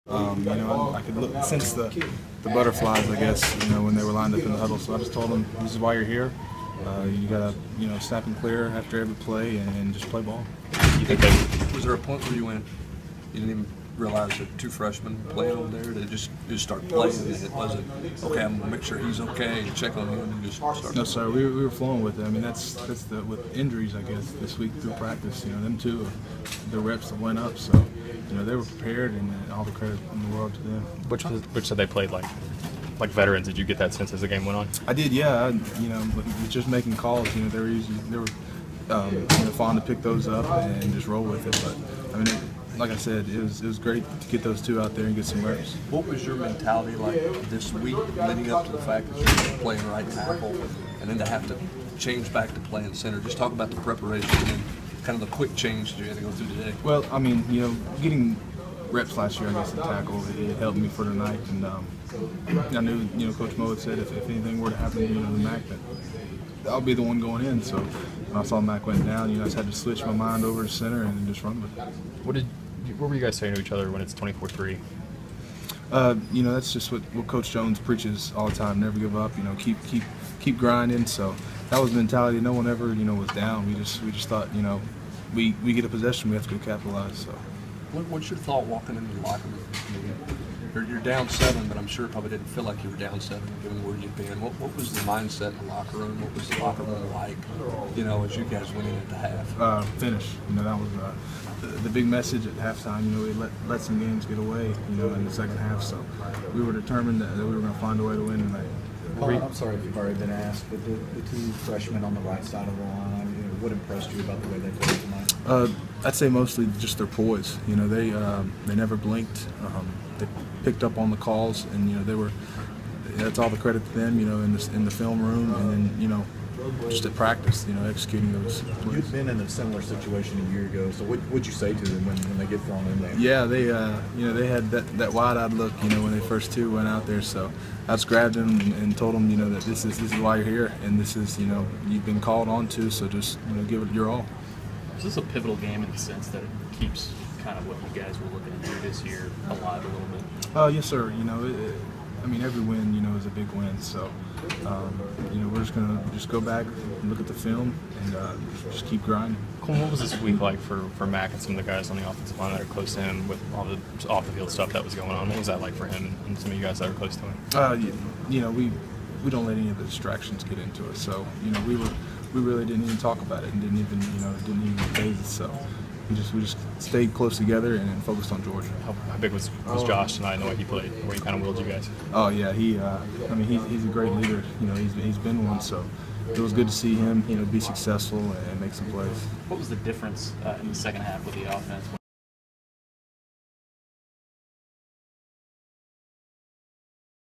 I could sense the butterflies, I guess, when they were lined up in the huddle. So I just told them, this is why you're here. You gotta, snap and clear after every play and just play ball. You think was there a point where you went, you didn't even realize that two freshmen playing over there? They just start playing, and it wasn't okay. I'm gonna make sure he's okay. Check on him and just start. No, sir. We were flowing with it. I mean, that's with injuries, I guess, this week through practice. Them two, the reps that went up. So, they were prepared, and all the credit in the world to them. Which said they played like veterans. Did you get that sense as the game went on? I did, yeah. Just making calls. They were fond to pick those up and just roll with it. But I mean, like I said, it was great to get those two out there and get some reps. What was your mentality like this week leading up to the fact that you're playing right tackle and then to have to change back to playing center? Just talk about the preparation and kind of the quick change that you had to go through today. Well, I mean, getting reps last year, I guess, at tackle, it helped me for tonight. And I knew, Coach Mo had said if anything were to happen, to Mac, that I'll be the one going in. So when I saw Mac went down, I just had to switch my mind over to center and just run with it. What were you guys saying to each other when it's 24-3? That's just what Coach Jones preaches all the time. Never give up. Keep grinding. So that was the mentality. No one ever, was down. We just thought, we get a possession, we have to go capitalize. So. What's your thought walking into the locker room? You're down 7, but I'm sure it probably didn't feel like you were down 7 given where you'd been. What was the mindset in the locker room? What was the locker room like, as you guys went in at the half? Finish. That was the big message at halftime. We let some games get away, in the second half. So we were determined that we were going to find a way to win tonight. Paul, I'm sorry if you've already been asked, but the two freshmen on the right side of the line, what impressed you about the way they played tonight? I'd say mostly just their poise. They never blinked. They picked up on the calls, and that's all the credit to them. In the film room, and then just at practice, executing those plays. You've been in a similar situation a year ago, so what'd you say to them when they get thrown in there? Yeah, they had that wide-eyed look, when they first two went out there. So I just grabbed them and told them, that this is why you're here, and this is, you've been called on to, so just give it your all. Is this a pivotal game in the sense that it keeps kind of what you guys were looking to do this year alive a little bit? Yes, sir. Every win, is a big win. So, we're just going to go back and look at the film and just keep grinding. Coleman, what was this week like for Mac and some of the guys on the offensive line that are close to him with all the off-the-field stuff that was going on? What was that like for him and some of you guys that are close to him? We don't let any of the distractions get into it. So, we really didn't even talk about it and didn't even phase it. So we just stayed close together and focused on Georgia. How big was Josh tonight and the way he played, where he kind of willed you guys? Oh yeah, he's a great leader. He's been one. So it was good to see him, be successful and make some plays. What was the difference in the second half with the offense?